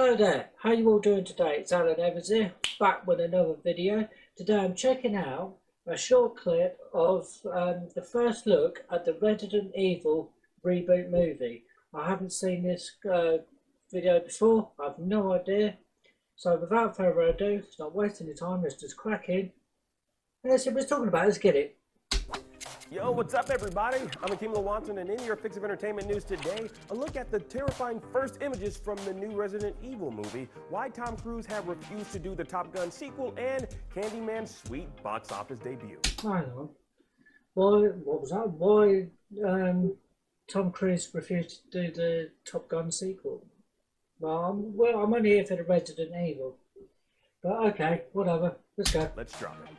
Hello there, how you all doing today? It's Alan Evans here, back with another video. Today I'm checking out a short clip of the first look at the Resident Evil reboot movie. I haven't seen this video before, I have no idea. So without further ado, it's not wasting the time, let's just crack in. And let's see what it's talking about, let's get it. Yo, what's up everybody? I'm Akeem Watson, and in your fix of entertainment news today, a look at the terrifying first images from the new Resident Evil movie, why Tom Cruise had refused to do the Top Gun sequel, and Candyman's sweet box office debut. Hang on. What was that? Why Tom Cruise refused to do the Top Gun sequel? Well, I'm only here for the Resident Evil. But okay, whatever. Let's go. Let's drop it.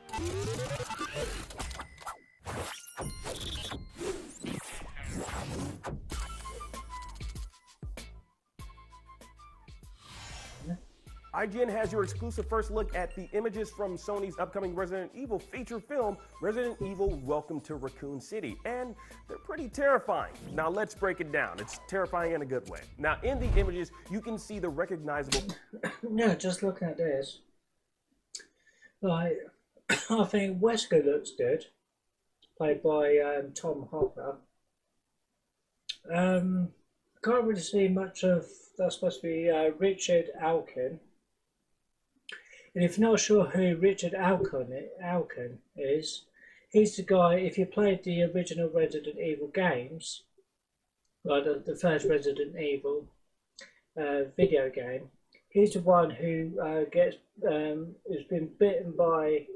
IGN has your exclusive first look at the images from Sony's upcoming Resident Evil feature film, Resident Evil Welcome to Raccoon City, and they're pretty terrifying. Now let's break it down. It's terrifying in a good way. Now in the images, you can see the recognizable... No, just looking at this. Like, I think Wesker looks good, played by Tom Hopper. Can't really see much of, that's supposed to be Richard Alkin. And if you're not sure who Richard Alkin is, he's the guy, if you played the original Resident Evil games, like the first Resident Evil video game, he's the one who has been bitten by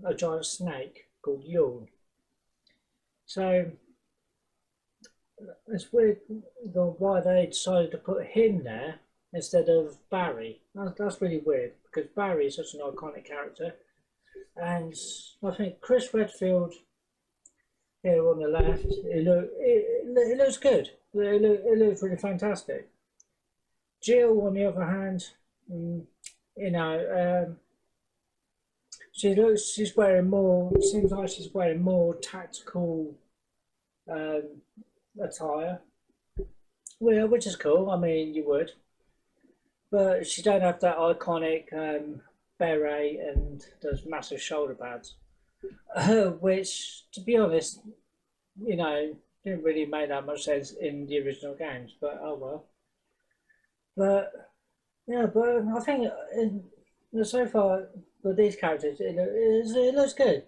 a giant snake called Yawn. So it's weird why they decided to put him there instead of Barry. That's really weird, because Barry is such an iconic character. And I think Chris Redfield here on the left, it looks good. It looks really fantastic. Jill, on the other hand, she's wearing more, it seems like she's wearing more tactical attire, well, which is cool. I mean, you would, but she don't have that iconic beret and those massive shoulder pads, which, to be honest, didn't really make that much sense in the original games. But oh well. But yeah, but I think so far with these characters, it looks good.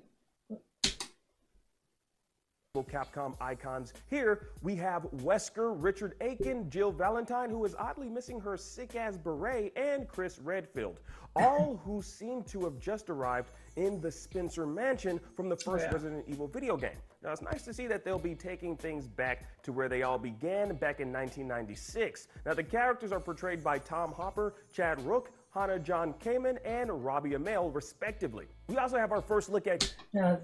Capcom icons. Here we have Wesker, Richard Aiken, Jill Valentine, who is oddly missing her sick-ass beret, and Chris Redfield, all who seem to have just arrived in the Spencer Mansion from the first Resident Evil video game. Now it's nice to see that they'll be taking things back to where they all began back in 1996. Now the characters are portrayed by Tom Hopper, Chad Rook, Hannah John Kamen, and Robbie Amell, respectively. We also have our first look at... Now, I've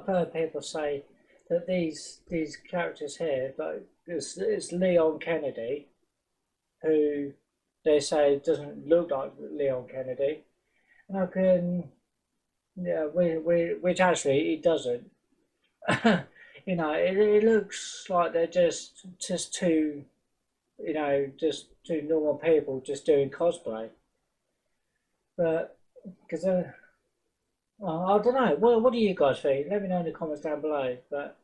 heard people say that these characters here, but it's Leon Kennedy, who they say doesn't look like Leon Kennedy, and I can, which actually he doesn't. It looks like they're just two. Just two normal people just doing cosplay. But, because, I don't know, what do you guys think? Let me know in the comments down below. But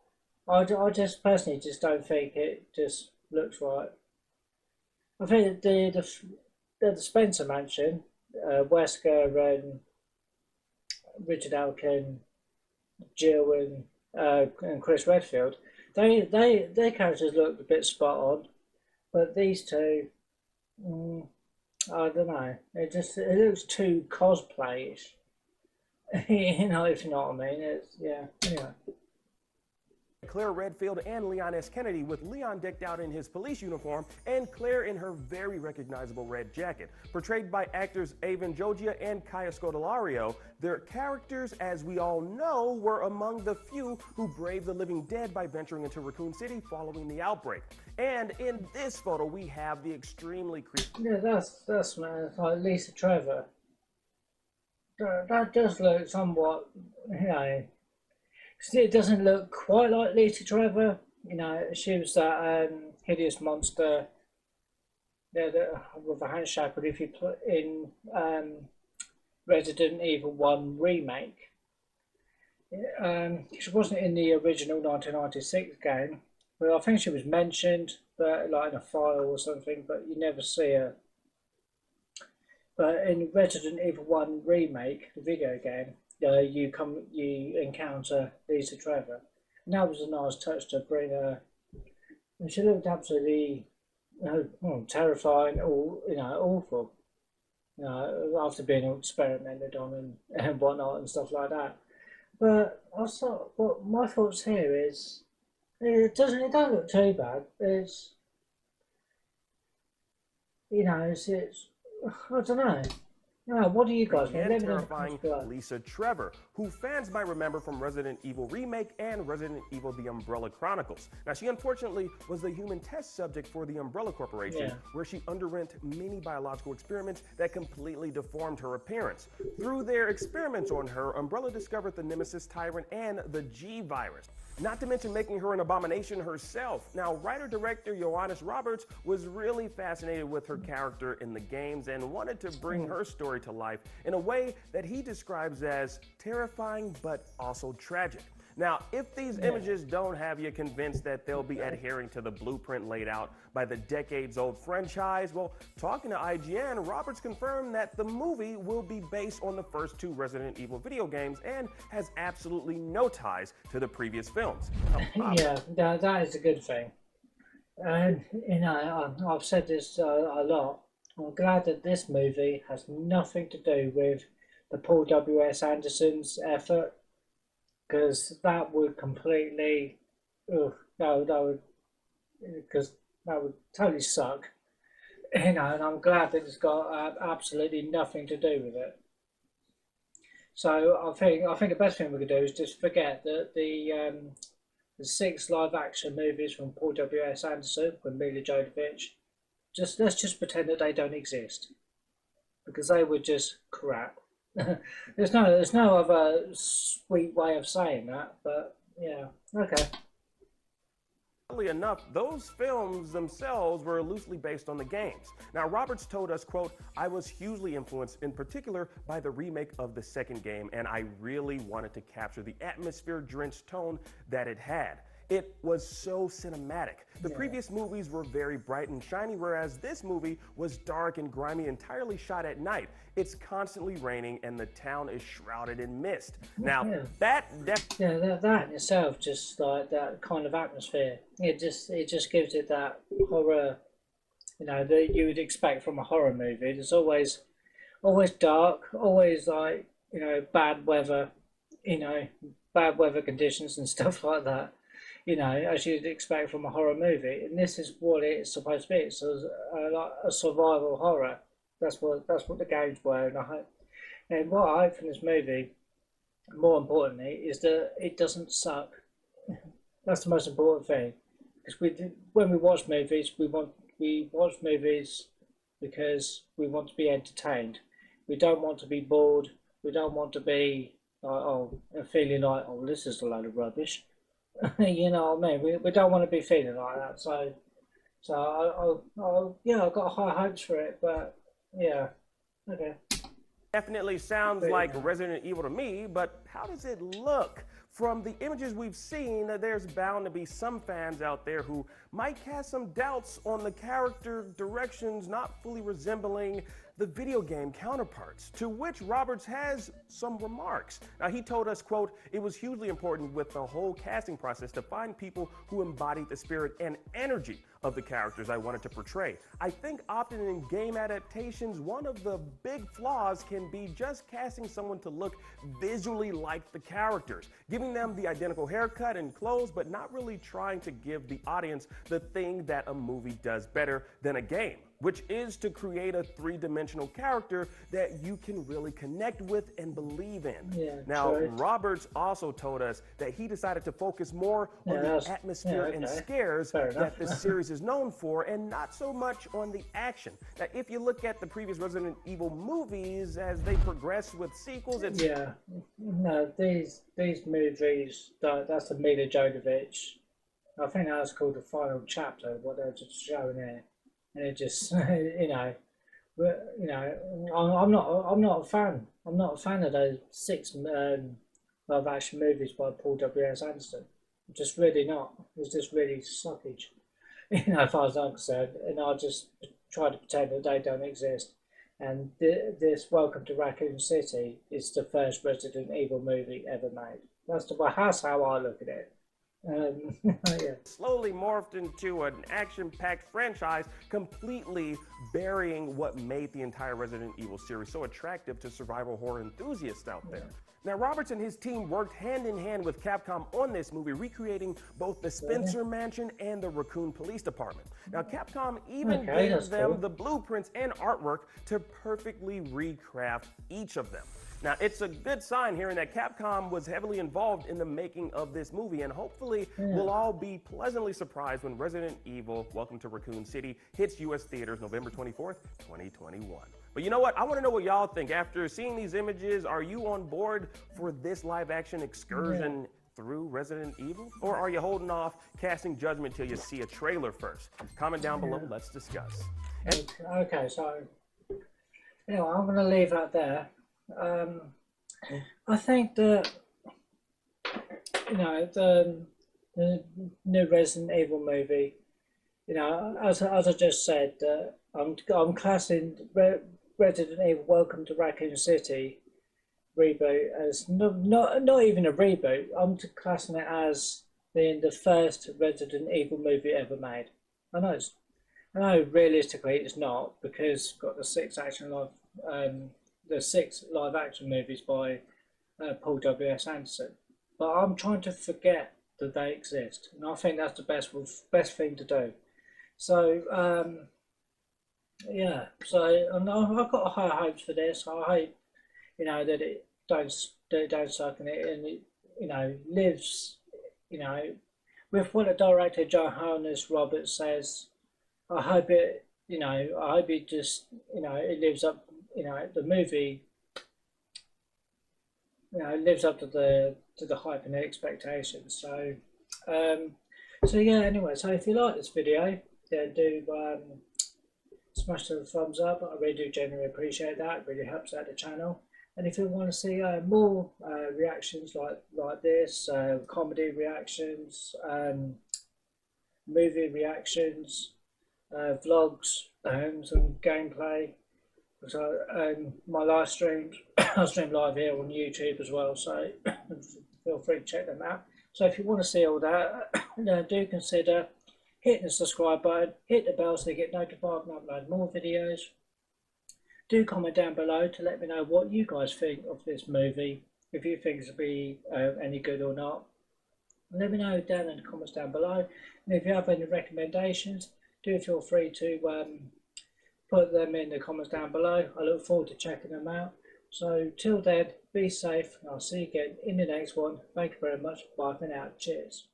I just personally just don't think it just looks right. I think the Spencer Mansion, Wesker and Richard Alkin, Jill and Chris Redfield, their characters look a bit spot on. But these two, I don't know. It looks too cosplayish. If you know what I mean. Anyway. Claire Redfield and Leon S. Kennedy, with Leon decked out in his police uniform and Claire in her very recognizable red jacket. Portrayed by actors Avon Jogia and Kaya Scodelario, their characters, as we all know, were among the few who braved the living dead by venturing into Raccoon City following the outbreak. And in this photo, we have the extremely creepy... Yeah, that's like Lisa Trevor. That does look somewhat, it doesn't look quite like Lisa Trevor. She was that hideous monster with a handshake. But if you put in Resident Evil 1 remake, she wasn't in the original 1996 game, but I think she was mentioned, but like in a file or something. But you never see her. But in Resident Evil 1 remake, the video game, you encounter Lisa Trevor, and that was a nice touch to bring her. And she looked absolutely, terrifying or awful. After being experimented on and whatnot and stuff like that. But I thought, but my thoughts here is, it don't look too bad. It's I don't know. What do you guys think? And Let me know in the comments terrifying below. Lisa Trevor, who fans might remember from Resident Evil Remake and Resident Evil The Umbrella Chronicles. Now, she unfortunately was the human test subject for the Umbrella Corporation, Yeah. where she underwent many biological experiments that completely deformed her appearance. Through their experiments on her, Umbrella discovered the Nemesis Tyrant and the G virus. Not to mention making her an abomination herself. Now, writer-director Johannes Roberts was really fascinated with her character in the games and wanted to bring her story to life in a way that he describes as terrifying but also tragic. Now, if these images don't have you convinced that they'll be adhering to the blueprint laid out by the decades-old franchise, well, talking to IGN, Roberts confirmed that the movie will be based on the first two Resident Evil video games and has absolutely no ties to the previous films. Yeah, that is a good thing. And I've said this a lot. I'm glad that this movie has nothing to do with the Paul W.S. Anderson's effort, because that would completely, that would, because that would totally suck. And I'm glad that it's got absolutely nothing to do with it. So I think the best thing we could do is just forget that the six live action movies from Paul W.S. Anderson with Mila Jovovich. Let's just pretend that they don't exist, because they were just crap. There's no other sweet way of saying that, but yeah, okay. Oddly enough, those films themselves were loosely based on the games. Now, Roberts told us, quote, "I was hugely influenced in particular by the remake of the second game, and I really wanted to capture the atmosphere-drenched tone that it had. It was so cinematic. The previous movies were very bright and shiny, whereas this movie was dark and grimy, entirely shot at night. It's constantly raining and the town is shrouded in mist." Now, Yeah. that That in itself, just like that kind of atmosphere, it just gives it that horror, that you would expect from a horror movie. There's always dark, always like bad weather, you know, bad weather conditions and stuff like that. As you'd expect from a horror movie, and this is what it's supposed to be. It's like a survival horror. That's what the games were, and what I hope from this movie, more importantly, is that it doesn't suck. That's the most important thing, because when we watch movies, we watch movies because we want to be entertained. We don't want to be bored. We don't want to be like, feeling like, this is a load of rubbish. You know what I mean? We don't want to be feeling like that. Yeah, I've got high hopes for it, but yeah, okay. definitely sounds like Resident Evil to me, but how does it look? From the images we've seen, there's bound to be some fans out there who might cast some doubts on the character directions not fully resembling the video game counterparts, to which Roberts has some remarks. Now, he told us, quote, "It was hugely important with the whole casting process to find people who embodied the spirit and energy of the characters I wanted to portray. I think often in game adaptations, one of the big flaws can be just casting someone to look visually like the characters, giving them the identical haircut and clothes, but not really trying to give the audience the thing that a movie does better than a game, which is to create a three-dimensional character that you can really connect with and believe in." Yeah, now, true. Roberts also told us that he decided to focus more on the atmosphere and scares Fair that enough. the series is known for, and not so much on the action. Now, if you look at the previous Resident Evil movies as they progress with sequels, it's Yeah, no, these movies, that's the Mila Jovovich. I think that was called the final chapter, what they're just showing here. and it just I'm not a fan. I'm not a fan of those six live action movies by Paul W.S. Anderson. I'm just really not. It's just really suckage, as far as I'm concerned. And I just try to pretend that they don't exist. And this Welcome to Raccoon City is the first Resident Evil movie ever made. That's how I look at it. Yeah. Slowly morphed into an action-packed franchise, completely burying what made the entire Resident Evil series so attractive to survival horror enthusiasts out there. Now, Roberts and his team worked hand in hand with Capcom on this movie, recreating both the Spencer Mansion and the Raccoon Police Department. Now, Capcom even gave them the blueprints and artwork to perfectly recraft each of them. Now, it's a good sign hearing that Capcom was heavily involved in the making of this movie, and hopefully we'll all be pleasantly surprised when Resident Evil Welcome to Raccoon City hits U.S. theaters November 24th, 2021. But you know what? I want to know what y'all think. After seeing these images, are you on board for this live-action excursion through Resident Evil? Or are you holding off casting judgment till you see a trailer first? Comment down below. Let's discuss. Okay, so anyway, I'm going to leave that there. I think that the new Resident Evil movie, as I just said, I'm classing Resident Evil Welcome to Raccoon City reboot as not even a reboot. I'm classing it as being the first Resident Evil movie ever made. I know realistically it's not, because it's got the six live action movies by Paul W.S. Anderson. But I'm trying to forget that they exist, and I think that's the best thing to do. So so I've got high hopes for this. I hope that it don't suck, and it lives with what the director Johannes Roberts says. I hope it just it lives up. The movie lives up to the hype and the expectations. So anyway, so if you like this video, then do smash the thumbs up. I really do genuinely appreciate that. It really helps out the channel. And if you want to see more reactions like this, comedy reactions, movie reactions, vlogs, some gameplay. So my live streams, I stream live here on YouTube as well, so feel free to check them out. So if you want to see all that, do consider hitting the subscribe button, hit the bell so you get notified when I upload more videos. Do comment down below to let me know what you guys think of this movie, if you think it'll be any good or not. And let me know down in the comments down below. And if you have any recommendations, do feel free to put them in the comments down below. I look forward to checking them out. So till then, be safe, and I'll see you again in the next one. Thank you very much. Bye for now. Cheers.